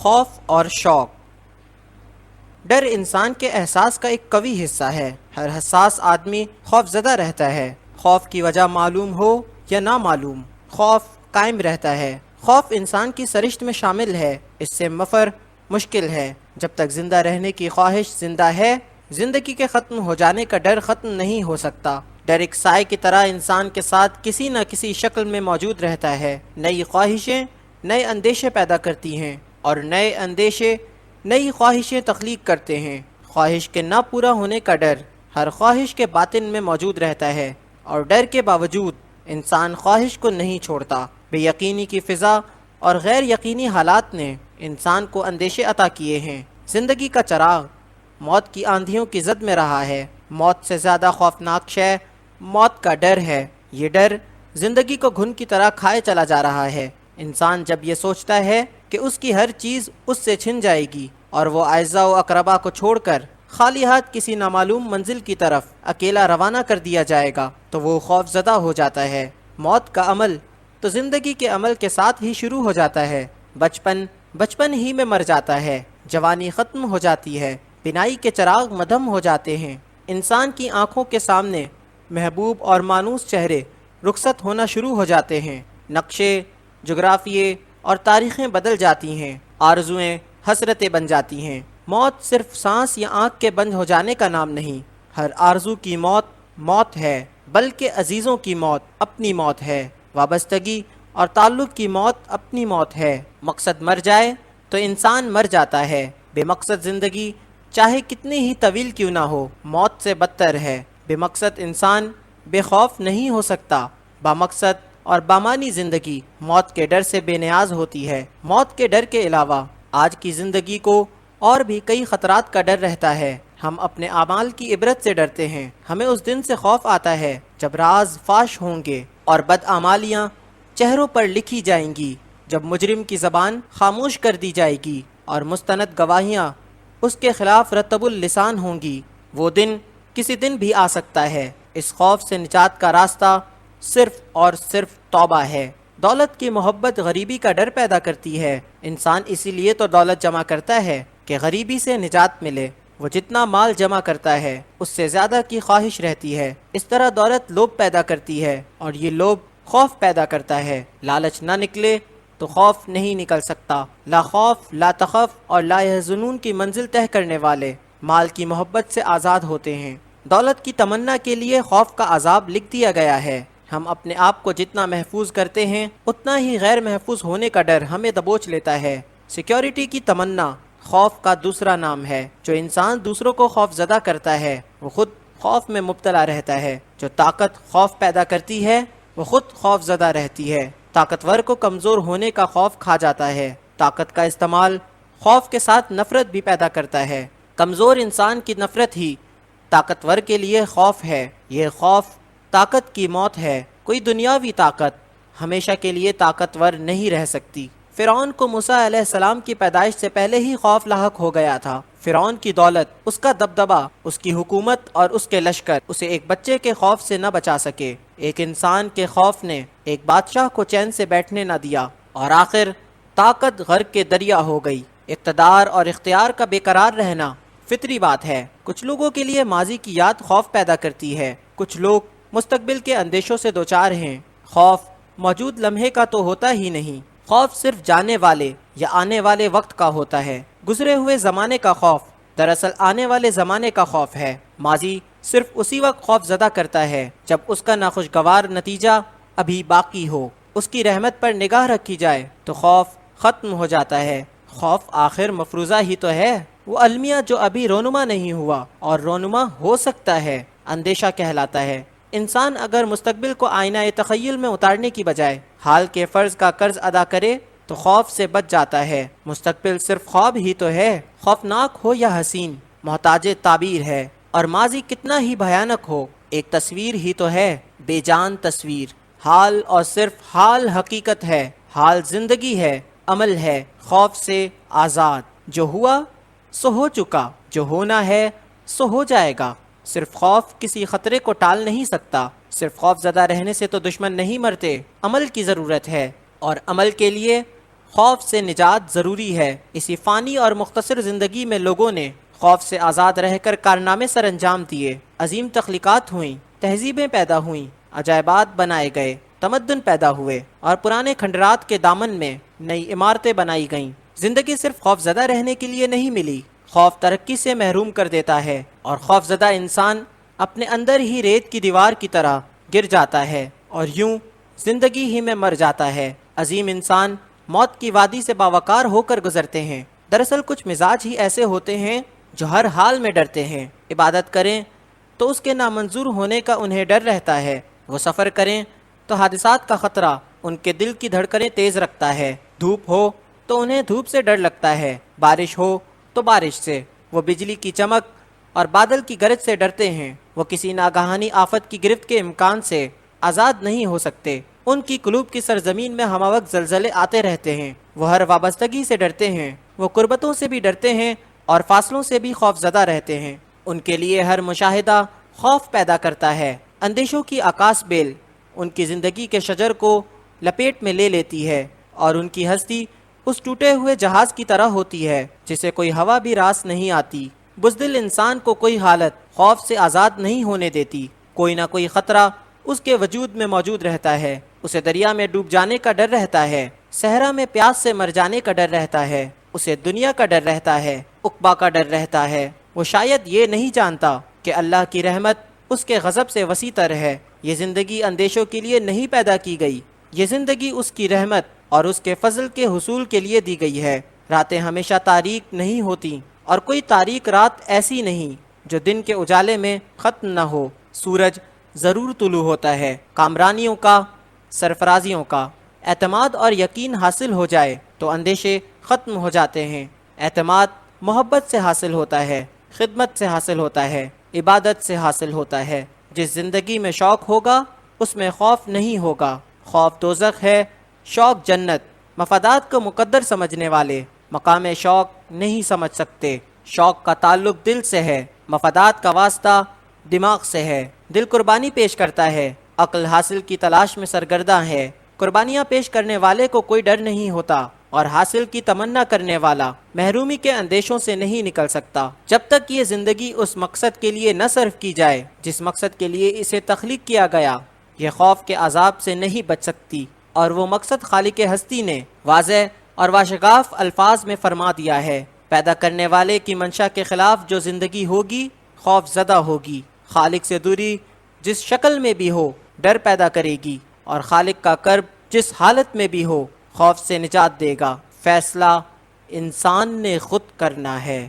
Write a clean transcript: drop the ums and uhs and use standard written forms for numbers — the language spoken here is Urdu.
خوف اور شوق۔ ڈر انسان کے احساس کا ایک قوی حصہ ہے۔ ہر حساس آدمی خوف زدہ رہتا ہے، خوف کی وجہ معلوم ہو یا نامعلوم، خوف قائم رہتا ہے۔ خوف انسان کی سرشت میں شامل ہے، اس سے مفر مشکل ہے۔ جب تک زندہ رہنے کی خواہش زندہ ہے، زندگی کے ختم ہو جانے کا ڈر ختم نہیں ہو سکتا۔ ڈر ایک سائے کی طرح انسان کے ساتھ کسی نہ کسی شکل میں موجود رہتا ہے، نئی خواہشیں نئے اندیشے پیدا کرتی ہیں، اور نئے اندیشے نئی خواہشیں تخلیق کرتے ہیں۔ خواہش کے نہ پورا ہونے کا ڈر ہر خواہش کے باطن میں موجود رہتا ہے، اور ڈر کے باوجود انسان خواہش کو نہیں چھوڑتا۔ بے یقینی کی فضا اور غیر یقینی حالات نے انسان کو اندیشے عطا کیے ہیں۔ زندگی کا چراغ موت کی آندھیوں کی زد میں رہا ہے۔ موت سے زیادہ خوفناک شے موت کا ڈر ہے۔ یہ ڈر زندگی کو گھن کی طرح کھائے چلا جا رہا ہے۔ انسان جب یہ سوچتا ہے کہ اس کی ہر چیز اس سے چھن جائے گی اور وہ اعزاء و اقربا کو چھوڑ کر خالی ہاتھ کسی نامعلوم منزل کی طرف اکیلا روانہ کر دیا جائے گا، تو وہ خوف زدہ ہو جاتا ہے۔ موت کا عمل تو زندگی کے عمل کے ساتھ ہی شروع ہو جاتا ہے۔ بچپن ہی میں مر جاتا ہے، جوانی ختم ہو جاتی ہے، بینائی کے چراغ مدھم ہو جاتے ہیں، انسان کی آنکھوں کے سامنے محبوب اور مانوس چہرے رخصت ہونا شروع ہو جاتے ہیں، نقشے، جغرافیے اور تاریخیں بدل جاتی ہیں، آرزویں حسرتیں بن جاتی ہیں۔ موت صرف سانس یا آنکھ کے بند ہو جانے کا نام نہیں، ہر آرزو کی موت موت ہے، بلکہ عزیزوں کی موت اپنی موت ہے، وابستگی اور تعلق کی موت اپنی موت ہے۔ مقصد مر جائے تو انسان مر جاتا ہے۔ بے مقصد زندگی چاہے کتنی ہی طویل کیوں نہ ہو، موت سے بدتر ہے۔ بے مقصد انسان بے خوف نہیں ہو سکتا۔ بامقصد اور بامانی زندگی موت کے ڈر سے بے نیاز ہوتی ہے۔ موت کے ڈر کے علاوہ آج کی زندگی کو اور بھی کئی خطرات کا ڈر رہتا ہے۔ ہم اپنے اعمال کی عبرت سے ڈرتے ہیں۔ ہمیں اس دن سے خوف آتا ہے جب راز فاش ہوں گے اور بدعمالیاں چہروں پر لکھی جائیں گی، جب مجرم کی زبان خاموش کر دی جائے گی اور مستند گواہیاں اس کے خلاف رطب اللسان ہوں گی۔ وہ دن کسی دن بھی آ سکتا ہے۔ اس خوف سے نجات کا راستہ صرف اور صرف توبہ ہے۔ دولت کی محبت غریبی کا ڈر پیدا کرتی ہے۔ انسان اسی لیے تو دولت جمع کرتا ہے کہ غریبی سے نجات ملے۔ وہ جتنا مال جمع کرتا ہے اس سے زیادہ کی خواہش رہتی ہے۔ اس طرح دولت لوبھ پیدا کرتی ہے، اور یہ لوبھ خوف پیدا کرتا ہے۔ لالچ نہ نکلے تو خوف نہیں نکل سکتا۔ لا خوف لا تخف اور لا يحزنون کی منزل طے کرنے والے مال کی محبت سے آزاد ہوتے ہیں۔ دولت کی تمنا کے لیے خوف کا عذاب لکھ دیا گیا ہے۔ ہم اپنے آپ کو جتنا محفوظ کرتے ہیں اتنا ہی غیر محفوظ ہونے کا ڈر ہمیں دبوچ لیتا ہے۔ سیکیورٹی کی تمنا خوف کا دوسرا نام ہے۔ جو انسان دوسروں کو خوف زدہ کرتا ہے وہ خود خوف میں مبتلا رہتا ہے۔ جو طاقت خوف پیدا کرتی ہے وہ خود خوف زدہ رہتی ہے۔ طاقتور کو کمزور ہونے کا خوف کھا جاتا ہے۔ طاقت کا استعمال خوف کے ساتھ نفرت بھی پیدا کرتا ہے۔ کمزور انسان کی نفرت ہی طاقتور کے لیے خوف ہے۔ یہ خوف طاقت کی موت ہے۔ کوئی دنیاوی طاقت ہمیشہ کے لیے طاقتور نہیں رہ سکتی۔ فرعون کو موسیٰ علیہ السلام کی پیدائش سے پہلے ہی خوف لاحق ہو گیا تھا۔ فرعون کی دولت، اس کا دبدبہ، اس کی حکومت اور اس کے لشکر اسے ایک بچے کے خوف سے نہ بچا سکے۔ ایک انسان کے خوف نے ایک بادشاہ کو چین سے بیٹھنے نہ دیا، اور آخر طاقت غرق کے دریا ہو گئی۔ اقتدار اور اختیار کا بے قرار رہنا فطری بات ہے۔ کچھ لوگوں کے لیے ماضی کی یاد خوف پیدا کرتی ہے، کچھ لوگ مستقبل کے اندیشوں سے دوچار ہیں۔ خوف موجود لمحے کا تو ہوتا ہی نہیں، خوف صرف جانے والے یا آنے والے وقت کا ہوتا ہے۔ گزرے ہوئے زمانے کا خوف دراصل آنے والے زمانے کا خوف ہے۔ ماضی صرف اسی وقت خوف زدہ کرتا ہے جب اس کا ناخوشگوار نتیجہ ابھی باقی ہو۔ اس کی رحمت پر نگاہ رکھی جائے تو خوف ختم ہو جاتا ہے۔ خوف آخر مفروضہ ہی تو ہے، وہ المیہ جو ابھی رونما نہیں ہوا اور رونما ہو سکتا ہے، اندیشہ کہلاتا ہے۔ انسان اگر مستقبل کو آئینہ تخیل میں اتارنے کی بجائے حال کے فرض کا قرض ادا کرے تو خوف سے بچ جاتا ہے۔ مستقبل صرف خواب ہی تو ہے، خوفناک ہو یا حسین، محتاج تعبیر ہے، اور ماضی کتنا ہی بھیانک ہو ایک تصویر ہی تو ہے، بے جان تصویر۔ حال اور صرف حال حقیقت ہے، حال زندگی ہے، عمل ہے، خوف سے آزاد۔ جو ہوا سو ہو چکا، جو ہونا ہے سو ہو جائے گا۔ صرف خوف کسی خطرے کو ٹال نہیں سکتا۔ صرف خوف زدہ رہنے سے تو دشمن نہیں مرتے، عمل کی ضرورت ہے، اور عمل کے لیے خوف سے نجات ضروری ہے۔ اسی فانی اور مختصر زندگی میں لوگوں نے خوف سے آزاد رہ کر کارنامے سر انجام دیے، عظیم تخلیقات ہوئیں، تہذیبیں پیدا ہوئیں، عجائبات بنائے گئے، تمدن پیدا ہوئے اور پرانے کھنڈرات کے دامن میں نئی عمارتیں بنائی گئیں۔ زندگی صرف خوف زدہ رہنے کے لیے نہیں ملی، خوف ترقی سے محروم کر دیتا ہے، اور خوف زدہ انسان اپنے اندر ہی ریت کی دیوار کی طرح گر جاتا ہے اور یوں زندگی ہی میں مر جاتا ہے۔ عظیم انسان موت کی وادی سے باوقار ہو کر گزرتے ہیں۔ دراصل کچھ مزاج ہی ایسے ہوتے ہیں جو ہر حال میں ڈرتے ہیں۔ عبادت کریں تو اس کے نامنظور ہونے کا انہیں ڈر رہتا ہے، وہ سفر کریں تو حادثات کا خطرہ ان کے دل کی دھڑکنیں تیز رکھتا ہے، دھوپ ہو تو انہیں دھوپ سے ڈر لگتا ہے، بارش ہو تو بارش سے، وہ بجلی کی چمک اور بادل کی گرج سے ڈرتے ہیں، وہ کسی ناگہانی آفت کی گرفت کے امکان سے آزاد نہیں ہو سکتے۔ ان کی قلوب کی سرزمین میں ہمہ وقت زلزلے آتے رہتے ہیں، وہ ہر وابستگی سے ڈرتے ہیں، وہ قربتوں سے بھی ڈرتے ہیں اور فاصلوں سے بھی خوف زدہ رہتے ہیں۔ ان کے لیے ہر مشاہدہ خوف پیدا کرتا ہے، اندیشوں کی آکاس بیل ان کی زندگی کے شجر کو لپیٹ میں لے لیتی ہے اور ان کی ہستی اس ٹوٹے ہوئے جہاز کی طرح ہوتی ہے جسے کوئی ہوا بھی راس نہیں آتی۔ بزدل انسان کو کوئی حالت خوف سے آزاد نہیں ہونے دیتی، کوئی نہ کوئی خطرہ اس کے وجود میں موجود رہتا ہے، اسے دریا میں ڈوب جانے کا ڈر رہتا ہے، صحرا میں پیاس سے مر جانے کا ڈر رہتا ہے، اسے دنیا کا ڈر رہتا ہے، عقبہ کا ڈر رہتا ہے۔ وہ شاید یہ نہیں جانتا کہ اللہ کی رحمت اس کے غضب سے وسیع تر ہے۔ یہ زندگی اندیشوں کے لیے نہیں پیدا کی گئی، یہ زندگی اس کی رحمت اور اس کے فضل کے حصول کے لیے دی گئی ہے۔ راتیں ہمیشہ تاریک نہیں ہوتی اور کوئی تاریک رات ایسی نہیں جو دن کے اجالے میں ختم نہ ہو۔ سورج ضرور طلوع ہوتا ہے، کامرانیوں کا، سرفرازیوں کا۔ اعتماد اور یقین حاصل ہو جائے تو اندیشے ختم ہو جاتے ہیں۔ اعتماد محبت سے حاصل ہوتا ہے، خدمت سے حاصل ہوتا ہے، عبادت سے حاصل ہوتا ہے۔ جس زندگی میں شوق ہوگا اس میں خوف نہیں ہوگا۔ خوف دوزخ ہے، شوق جنت۔ مفادات کو مقدر سمجھنے والے مقام شوق نہیں سمجھ سکتے۔ شوق کا تعلق دل سے ہے، مفادات کا واسطہ دماغ سے ہے۔ دل قربانی پیش کرتا ہے، عقل حاصل کی تلاش میں سرگرداں ہے۔ قربانیاں پیش کرنے والے کو کوئی ڈر نہیں ہوتا اور حاصل کی تمنا کرنے والا محرومی کے اندیشوں سے نہیں نکل سکتا۔ جب تک یہ زندگی اس مقصد کے لیے نہ صرف کی جائے جس مقصد کے لیے اسے تخلیق کیا گیا، یہ خوف کے عذاب سے نہیں بچ سکتی، اور وہ مقصد خالق ہستی نے واضح اور واشگاف الفاظ میں فرما دیا ہے۔ پیدا کرنے والے کی منشا کے خلاف جو زندگی ہوگی خوف زدہ ہوگی۔ خالق سے دوری جس شکل میں بھی ہو ڈر پیدا کرے گی، اور خالق کا قرب جس حالت میں بھی ہو خوف سے نجات دے گا۔ فیصلہ انسان نے خود کرنا ہے۔